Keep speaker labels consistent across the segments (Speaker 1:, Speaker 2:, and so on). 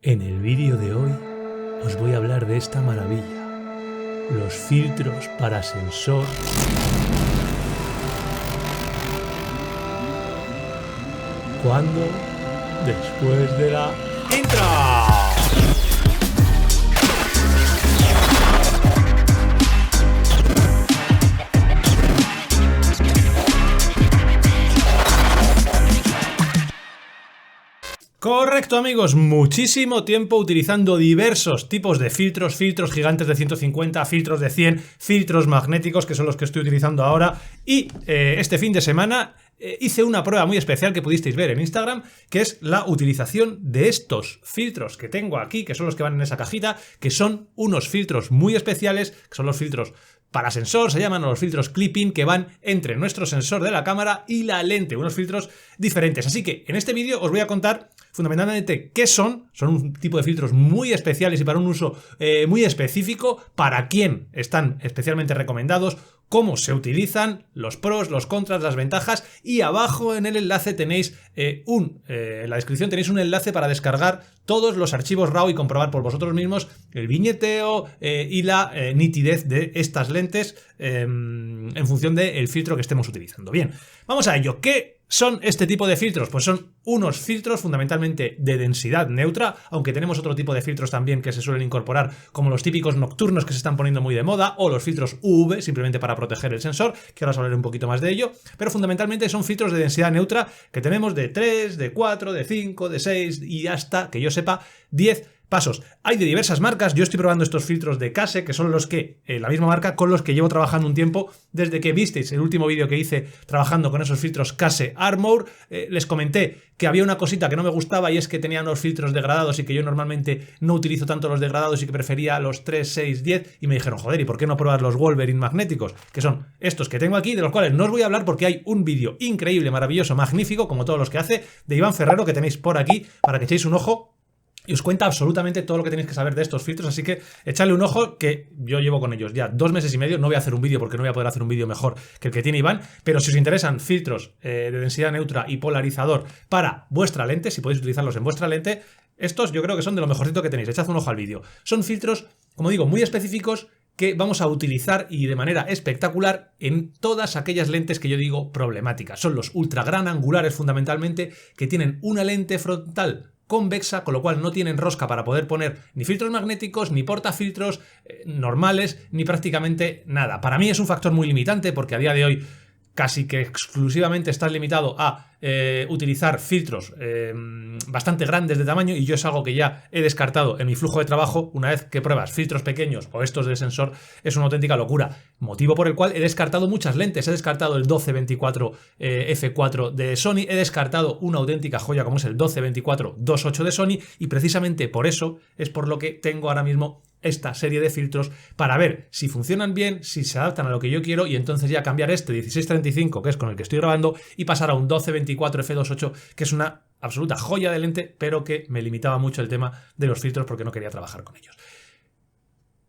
Speaker 1: En el vídeo de hoy os voy a hablar de esta maravilla, los filtros para sensor cuando después de la intro. Correcto, amigos, muchísimo tiempo utilizando diversos tipos de filtros gigantes de 150, filtros de 100, filtros magnéticos, que son los que estoy utilizando ahora, y este fin de semana hice una prueba muy especial que pudisteis ver en Instagram, que es la utilización de estos filtros que tengo aquí, que son los que van en esa cajita, que son unos filtros muy especiales, que son los filtros para sensor, se llaman los filtros clipping, que van entre nuestro sensor de la cámara y la lente, unos filtros diferentes. Así que en este vídeo os voy a contar fundamentalmente qué son un tipo de filtros muy especiales y para un uso muy específico, para quién están especialmente recomendados, cómo se utilizan, los pros, los contras, las ventajas, y abajo en el enlace tenéis en la descripción tenéis un enlace para descargar todos los archivos RAW y comprobar por vosotros mismos el viñeteo y la nitidez de estas lentes en función del filtro que estemos utilizando. Bien, vamos a ello. ¿Qué son este tipo de filtros? Pues son unos filtros fundamentalmente de densidad neutra, aunque tenemos otro tipo de filtros también que se suelen incorporar, como los típicos nocturnos que se están poniendo muy de moda, o los filtros UV, simplemente para proteger el sensor, que ahora os hablaré un poquito más de ello, pero fundamentalmente son filtros de densidad neutra que tenemos de 3, de 4, de 5, de 6 y hasta, que yo sepa, 10 pasos. Hay de diversas marcas. Yo estoy probando estos filtros de Case, que son los que, la misma marca con los que llevo trabajando un tiempo, desde que visteis el último vídeo que hice trabajando con esos filtros Case Armor. Les comenté que había una cosita que no me gustaba, y es que tenían los filtros degradados y que yo normalmente no utilizo tanto los degradados y que prefería los 3, 6, 10, y me dijeron, joder, ¿y por qué no pruebas los Wolverine magnéticos? Que son estos que tengo aquí, de los cuales no os voy a hablar porque hay un vídeo increíble, maravilloso, magnífico, como todos los que hace, de Iván Ferrero, que tenéis por aquí para que echéis un ojo. Y os cuenta absolutamente todo lo que tenéis que saber de estos filtros, así que echadle un ojo, que yo llevo con ellos ya 2 meses y medio. No voy a hacer un vídeo porque no voy a poder hacer un vídeo mejor que el que tiene Iván, pero si os interesan filtros de densidad neutra y polarizador para vuestra lente, si podéis utilizarlos en vuestra lente, estos yo creo que son de lo mejorcito que tenéis. Echad un ojo al vídeo. Son filtros, como digo, muy específicos, que vamos a utilizar y de manera espectacular en todas aquellas lentes que yo digo problemáticas. Son los ultra gran angulares fundamentalmente, que tienen una lente frontal convexa, con lo cual no tienen rosca para poder poner ni filtros magnéticos, ni portafiltros normales, ni prácticamente nada. Para mí es un factor muy limitante, porque a día de hoy casi que exclusivamente estás limitado a utilizar filtros bastante grandes de tamaño, y yo es algo que ya he descartado en mi flujo de trabajo. Una vez que pruebas filtros pequeños o estos de sensor, es una auténtica locura, motivo por el cual he descartado muchas lentes. He descartado el 12-24 f4 de Sony, he descartado una auténtica joya como es el 12-24 2.8 de Sony, y precisamente por eso es por lo que tengo ahora mismo esta serie de filtros, para ver si funcionan bien, si se adaptan a lo que yo quiero, y entonces ya cambiar este 16-35, que es con el que estoy grabando, y pasar a un 12-24 f2.8, que es una absoluta joya de lente, pero que me limitaba mucho el tema de los filtros porque no quería trabajar con ellos.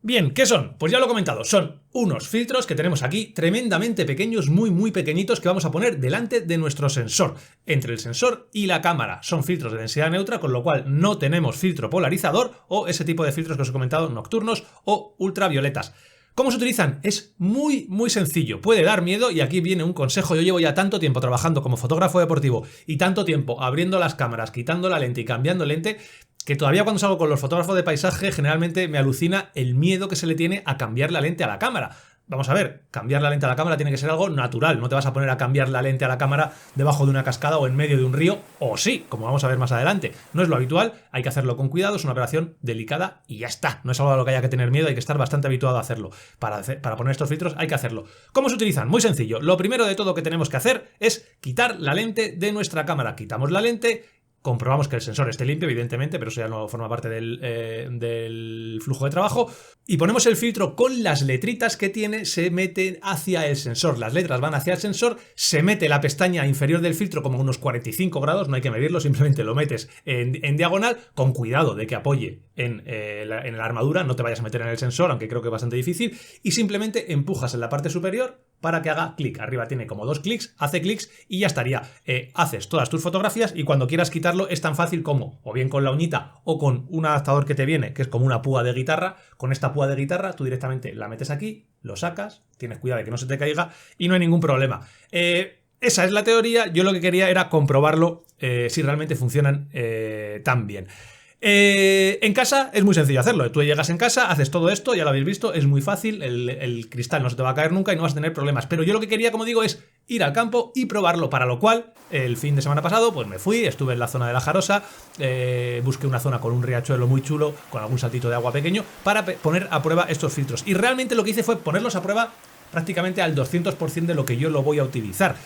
Speaker 1: Bien, ¿qué son? Pues ya lo he comentado, son unos filtros que tenemos aquí tremendamente pequeños, muy pequeñitos, que vamos a poner delante de nuestro sensor, entre el sensor y la cámara. Son filtros de densidad neutra, con lo cual no tenemos filtro polarizador o ese tipo de filtros que os he comentado, nocturnos o ultravioletas. ¿Cómo se utilizan? Es muy sencillo. Puede dar miedo, y aquí viene un consejo. Yo llevo ya tanto tiempo trabajando como fotógrafo deportivo y tanto tiempo abriendo las cámaras, quitando la lente y cambiando lente, que todavía cuando salgo con los fotógrafos de paisaje generalmente me alucina el miedo que se le tiene a cambiar la lente a la cámara. Vamos a ver, cambiar la lente a la cámara tiene que ser algo natural. No te vas a poner a cambiar la lente a la cámara debajo de una cascada o en medio de un río, o sí, como vamos a ver más adelante. No es lo habitual, hay que hacerlo con cuidado, es una operación delicada y ya está. No es algo a lo que haya que tener miedo, hay que estar bastante habituado a hacerlo. Para poner estos filtros hay que hacerlo. ¿Cómo se utilizan? Muy sencillo. Lo primero de todo que tenemos que hacer es quitar la lente de nuestra cámara. Quitamos la lente, comprobamos que el sensor esté limpio, evidentemente, pero eso ya no forma parte del flujo de trabajo. Y ponemos el filtro con las letritas que tiene, se meten hacia el sensor. Las letras van hacia el sensor, se mete la pestaña inferior del filtro como unos 45 grados, no hay que medirlo, simplemente lo metes en diagonal, con cuidado de que apoye en la armadura, no te vayas a meter en el sensor, aunque creo que es bastante difícil, y simplemente empujas en la parte superior para que haga clic. Arriba tiene como 2 clics, hace clics y ya estaría. Haces todas tus fotografías, y cuando quieras quitar utilizarlo es tan fácil como, o bien con la uñita o con un adaptador que te viene, que es como una púa de guitarra. Con esta púa de guitarra tú directamente la metes aquí, lo sacas, tienes cuidado de que no se te caiga y no hay ningún problema. Esa es la teoría. Yo lo que quería era comprobarlo si realmente funcionan tan bien. En casa es muy sencillo hacerlo. Tú llegas en casa, haces todo esto, ya lo habéis visto, es muy fácil, el cristal no se te va a caer nunca y no vas a tener problemas. Pero yo lo que quería, como digo, es ir al campo y probarlo, para lo cual el fin de semana pasado pues me fui, estuve en la zona de la Jarosa, busqué una zona con un riachuelo muy chulo, con algún saltito de agua pequeño, para poner a prueba estos filtros. Y realmente lo que hice fue ponerlos a prueba prácticamente al 200% de lo que yo lo voy a utilizar.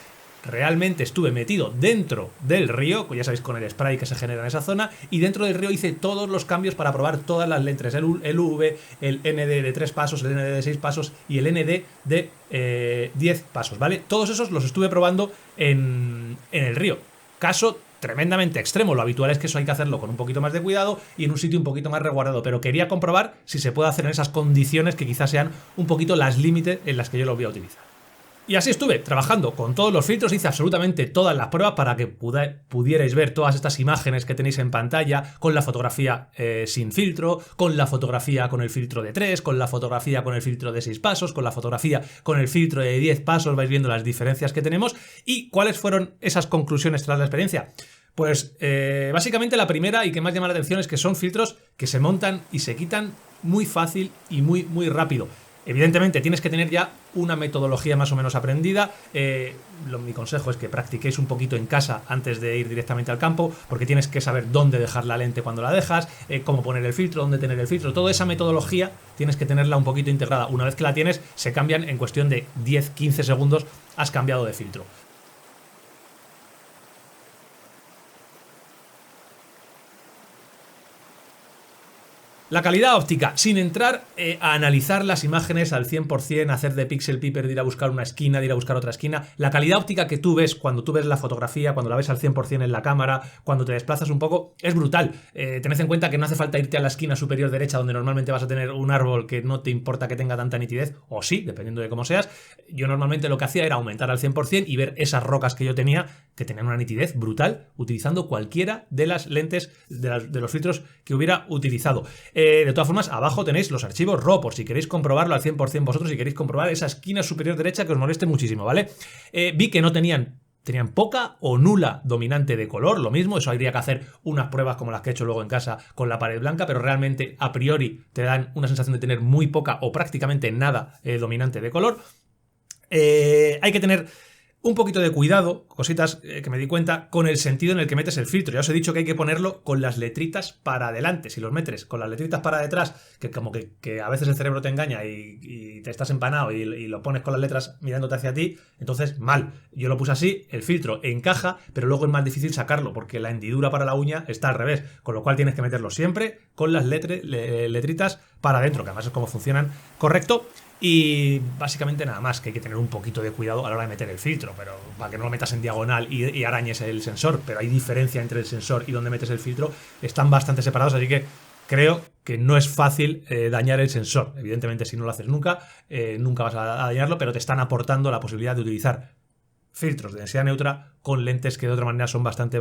Speaker 1: Realmente estuve metido dentro del río, ya sabéis, con el spray que se genera en esa zona, y dentro del río hice todos los cambios para probar todas las lentes, el UV, el ND de 3 pasos, el ND de 6 pasos y el ND de 10 pasos, ¿vale? Todos esos los estuve probando en el río. Caso tremendamente extremo, lo habitual es que eso hay que hacerlo con un poquito más de cuidado y en un sitio un poquito más resguardado, pero quería comprobar si se puede hacer en esas condiciones que quizás sean un poquito las límites en las que yo lo voy a utilizar. Y así estuve trabajando con todos los filtros, hice absolutamente todas las pruebas para que pudierais ver todas estas imágenes que tenéis en pantalla, con la fotografía sin filtro, con la fotografía con el filtro de 3, con la fotografía con el filtro de 6 pasos, con la fotografía con el filtro de 10 pasos, vais viendo las diferencias que tenemos. ¿Y cuáles fueron esas conclusiones tras la experiencia? Pues básicamente la primera y que más llama la atención es que son filtros que se montan y se quitan muy fácil y muy rápido. Evidentemente tienes que tener ya una metodología más o menos aprendida. Mi consejo es que practiquéis un poquito en casa antes de ir directamente al campo, porque tienes que saber dónde dejar la lente cuando la dejas, cómo poner el filtro, dónde tener el filtro. Toda esa metodología tienes que tenerla un poquito integrada. Una vez que la tienes, se cambian en cuestión de 10-15 segundos, has cambiado de filtro. La calidad óptica, sin entrar a analizar las imágenes al 100%, hacer de pixel peeper, de ir a buscar una esquina, de ir a buscar otra esquina. La calidad óptica que tú ves cuando tú ves la fotografía, cuando la ves al 100% en la cámara, cuando te desplazas un poco, es brutal. Tened en cuenta que no hace falta irte a la esquina superior derecha, donde normalmente vas a tener un árbol que no te importa que tenga tanta nitidez, o sí, dependiendo de cómo seas. Yo normalmente lo que hacía era aumentar al 100% y ver esas rocas que yo tenía, que tenían una nitidez brutal, utilizando cualquiera de las lentes, de los filtros que hubiera utilizado. De todas formas, abajo tenéis los archivos RAW, por si queréis comprobarlo al 100% vosotros, si queréis comprobar esa esquina superior derecha que os moleste muchísimo, ¿vale? Vi que no tenían poca o nula dominante de color, lo mismo, eso habría que hacer unas pruebas como las que he hecho luego en casa con la pared blanca, pero realmente a priori te dan una sensación de tener muy poca o prácticamente nada dominante de color. Hay que tener un poquito de cuidado, cositas que me di cuenta, con el sentido en el que metes el filtro. Ya os he dicho que hay que ponerlo con las letritas para adelante. Si los metes con las letritas para detrás, que como que a veces el cerebro te engaña y te estás empanado y lo pones con las letras mirándote hacia ti, entonces mal. Yo lo puse así, el filtro encaja, pero luego es más difícil sacarlo porque la hendidura para la uña está al revés, con lo cual tienes que meterlo siempre con las letritas para adentro, que además es como funcionan correcto. Y básicamente nada más, que hay que tener un poquito de cuidado a la hora de meter el filtro, pero para que no lo metas en diagonal y arañes el sensor, pero hay diferencia entre el sensor y donde metes el filtro, están bastante separados, así que creo que no es fácil dañar el sensor. Evidentemente si no lo haces nunca, nunca vas a dañarlo, pero te están aportando la posibilidad de utilizar filtros de densidad neutra con lentes que de otra manera son bastante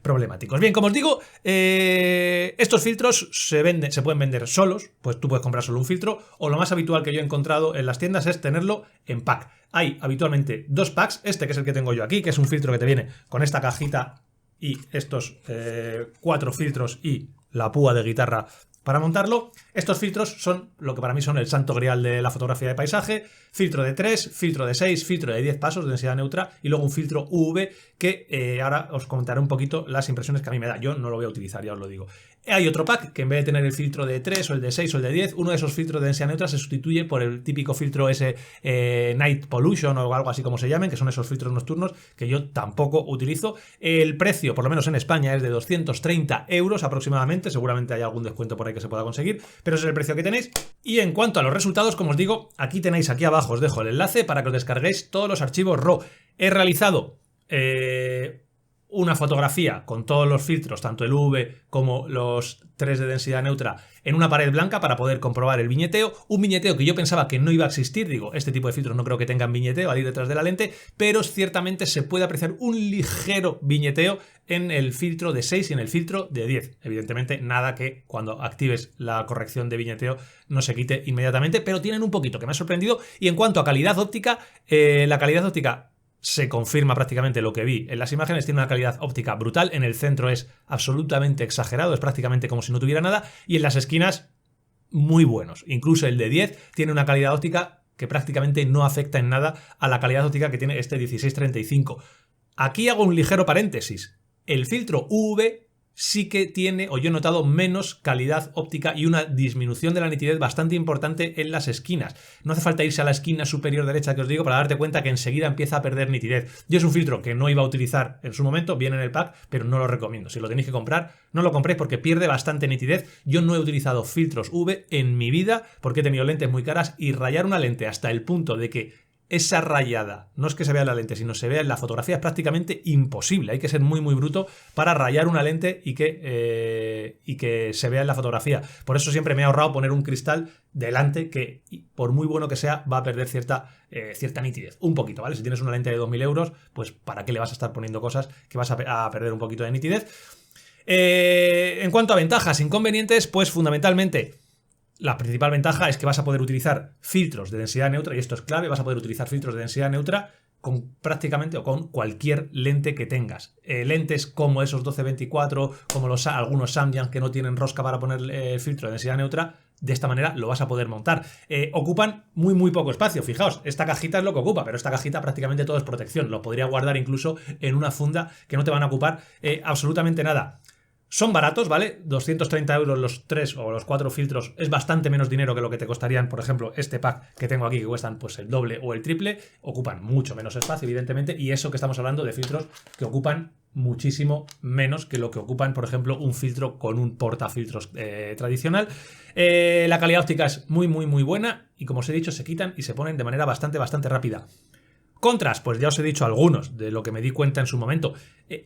Speaker 1: problemáticos. Bien, como os digo, estos filtros se pueden vender solos, pues tú puedes comprar solo un filtro, o lo más habitual que yo he encontrado en las tiendas es tenerlo en pack. Hay habitualmente dos packs, este que es el que tengo yo aquí, que es un filtro que te viene con esta cajita y estos 4 filtros y la púa de guitarra para montarlo. Estos filtros son lo que para mí son el santo grial de la fotografía de paisaje. Filtro de 3, filtro de 6, filtro de 10 pasos de densidad neutra y luego un filtro UV que ahora os comentaré un poquito las impresiones que a mí me da. Yo no lo voy a utilizar, ya os lo digo. Hay otro pack que en vez de tener el filtro de 3 o el de 6 o el de 10, uno de esos filtros de densidad neutra se sustituye por el típico filtro ese Night Pollution o algo así como se llamen, que son esos filtros nocturnos que yo tampoco utilizo. El precio, por lo menos en España, es de 230 euros aproximadamente. Seguramente hay algún descuento por ahí que se pueda conseguir, pero ese es el precio que tenéis. Y en cuanto a los resultados, como os digo, aquí tenéis, aquí abajo os dejo el enlace para que os descarguéis todos los archivos RAW. He realizado una fotografía con todos los filtros, tanto el UV como los 3 de densidad neutra, en una pared blanca para poder comprobar el viñeteo. Un viñeteo que yo pensaba que no iba a existir, digo, este tipo de filtros no creo que tengan viñeteo al ir detrás de la lente, pero ciertamente se puede apreciar un ligero viñeteo en el filtro de 6 y en el filtro de 10. Evidentemente, nada que cuando actives la corrección de viñeteo no se quite inmediatamente, pero tienen un poquito que me ha sorprendido. Y en cuanto a calidad óptica, la calidad óptica se confirma prácticamente lo que vi en las imágenes, tiene una calidad óptica brutal, en el centro es absolutamente exagerado, es prácticamente como si no tuviera nada, y en las esquinas muy buenos. Incluso el de 10 tiene una calidad óptica que prácticamente no afecta en nada a la calidad óptica que tiene este 1635. Aquí hago un ligero paréntesis. El filtro UV sí que tiene, o yo he notado, menos calidad óptica y una disminución de la nitidez bastante importante en las esquinas. No hace falta irse a la esquina superior derecha que os digo para darte cuenta que enseguida empieza a perder nitidez. Yo es un filtro que no iba a utilizar en su momento, viene en el pack, pero no lo recomiendo. Si lo tenéis que comprar, no lo compréis porque pierde bastante nitidez. Yo no he utilizado filtros UV en mi vida porque he tenido lentes muy caras y rayar una lente hasta el punto de que esa rayada, no es que se vea en la lente, sino se vea en la fotografía, es prácticamente imposible. Hay que ser muy bruto para rayar una lente y que se vea en la fotografía. Por eso siempre me he ahorrado poner un cristal delante que, por muy bueno que sea, va a perder cierta nitidez. Un poquito, ¿vale? Si tienes una lente de 2.000 euros, pues ¿para qué le vas a estar poniendo cosas que vas a perder un poquito de nitidez? En cuanto a ventajas, inconvenientes, pues fundamentalmente la principal ventaja es que vas a poder utilizar filtros de densidad neutra, y esto es clave, vas a poder utilizar filtros de densidad neutra con prácticamente o con cualquier lente que tengas. Lentes como esos 12-24, como algunos Samyang que no tienen rosca para poner el filtro de densidad neutra, de esta manera lo vas a poder montar. Ocupan muy poco espacio, fijaos, esta cajita es lo que ocupa, pero esta cajita prácticamente todo es protección, lo podría guardar incluso en una funda que no te van a ocupar absolutamente nada. Son baratos, ¿vale? 230 euros los 3 o los 4 filtros es bastante menos dinero que lo que te costarían, por ejemplo, este pack que tengo aquí, que cuestan pues el doble o el triple. Ocupan mucho menos espacio, evidentemente, y eso que estamos hablando de filtros que ocupan muchísimo menos que lo que ocupan, por ejemplo, un filtro con un portafiltros tradicional. La calidad óptica es muy buena y, como os he dicho, se quitan y se ponen de manera bastante rápida. Contras, pues ya os he dicho algunos de lo que me di cuenta en su momento.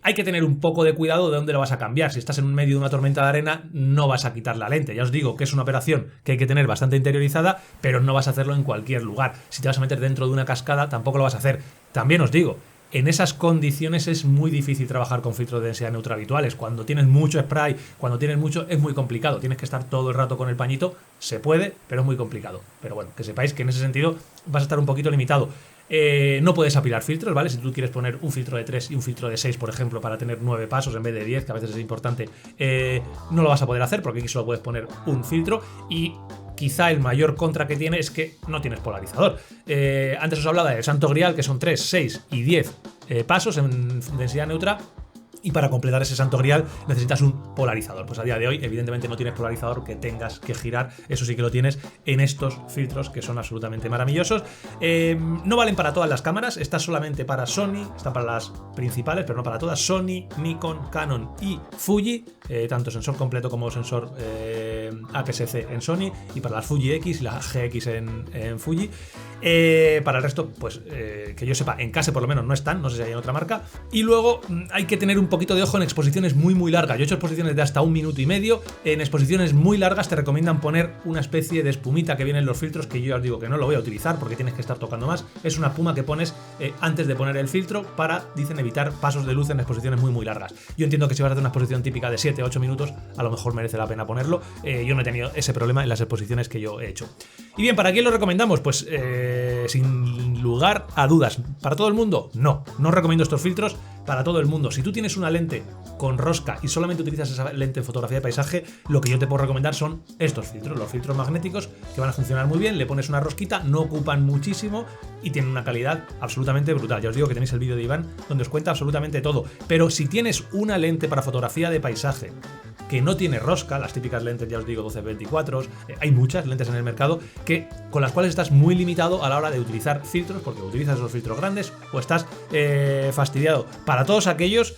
Speaker 1: Hay que tener un poco de cuidado de dónde lo vas a cambiar. Si estás en medio de una tormenta de arena, no vas a quitar la lente. Ya os digo que es una operación que hay que tener bastante interiorizada, pero no vas a hacerlo en cualquier lugar. Si te vas a meter dentro de una cascada, tampoco lo vas a hacer. También os digo, en esas condiciones es muy difícil trabajar con filtros de densidad neutra habituales. Cuando tienes mucho spray, cuando tienes mucho, es muy complicado. Tienes que estar todo el rato con el pañito. Se puede, pero es muy complicado. Pero bueno, que sepáis que en ese sentido vas a estar un poquito limitado. No puedes apilar filtros, ¿vale? Si tú quieres poner un filtro de 3 y un filtro de 6, por ejemplo, para tener 9 pasos en vez de 10, que a veces es importante, no lo vas a poder hacer porque aquí solo puedes poner un filtro. Y quizá el mayor contra que tiene es que no tienes polarizador. Antes os hablaba del santo grial, que son 3, 6 y 10 pasos en densidad neutra. Y para completar ese santo grial necesitas un polarizador. Pues a día de hoy, evidentemente, no tienes polarizador que tengas que girar. Eso sí que lo tienes en estos filtros que son absolutamente maravillosos. No valen para todas las cámaras. Está solamente para Sony. Está para las principales, pero no para todas. Sony, Nikon, Canon y Fuji. Tanto sensor completo como sensor APS-C en Sony. Y para las Fuji X y la GX en Fuji. Para el resto, pues que yo sepa, en Case por lo menos no están. No sé si hay en otra marca. Y luego hay que tener un poquito de ojo en exposiciones muy largas. Yo he hecho exposiciones de hasta 1 minuto y medio. En exposiciones muy largas te recomiendan poner una especie de espumita que viene en los filtros, que yo ya os digo que no lo voy a utilizar porque tienes que estar tocando más. Es una espuma que pones antes de poner el filtro para, dicen, evitar pasos de luz en exposiciones muy largas. Yo entiendo que si vas a hacer una exposición típica de 7-8 minutos, a lo mejor merece la pena ponerlo. Yo no he tenido ese problema en las exposiciones que yo he hecho. Y bien, ¿para quién lo recomendamos? Pues sin lugar a dudas. ¿Para todo el mundo? No os recomiendo estos filtros para todo el mundo. Si tú tienes una lente con rosca y solamente utilizas esa lente en fotografía de paisaje, lo que yo te puedo recomendar son estos filtros, los filtros magnéticos, que van a funcionar muy bien. Le pones una rosquita, no ocupan muchísimo y tienen una calidad absolutamente brutal. Ya os digo que tenéis el vídeo de Iván donde os cuenta absolutamente todo. Pero si tienes una lente para fotografía de paisaje que no tiene rosca, las típicas lentes, ya os digo, 12-24, hay muchas lentes en el mercado con las cuales estás muy limitado a la hora de utilizar filtros, porque utilizas esos filtros grandes o estás fastidiado para todos aquellos,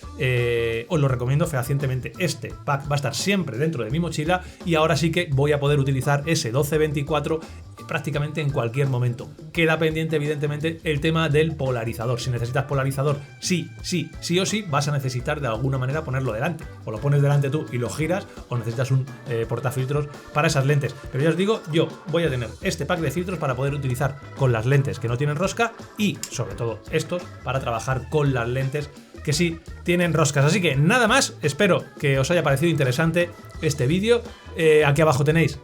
Speaker 1: os lo recomiendo fehacientemente. Este pack va a estar siempre dentro de mi mochila y ahora sí que voy a poder utilizar ese 1224 prácticamente en cualquier momento. Queda pendiente evidentemente el tema del polarizador. Si necesitas polarizador, sí o sí vas a necesitar de alguna manera ponerlo delante. O lo pones delante tú y lo giras, o necesitas un portafiltros para esas lentes. Pero ya os digo, yo voy a tener este pack de filtros para poder utilizar con las lentes que no tienen rosca y sobre todo estos para trabajar con las lentes que sí tienen roscas. Así que nada más, espero que os haya parecido interesante este vídeo. Aquí abajo tenéis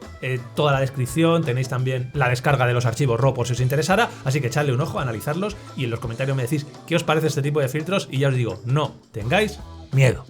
Speaker 1: toda la descripción, tenéis también la descarga de los archivos RAW por si os interesara, así que echadle un ojo, analizarlos y en los comentarios me decís qué os parece este tipo de filtros y ya os digo, no tengáis miedo.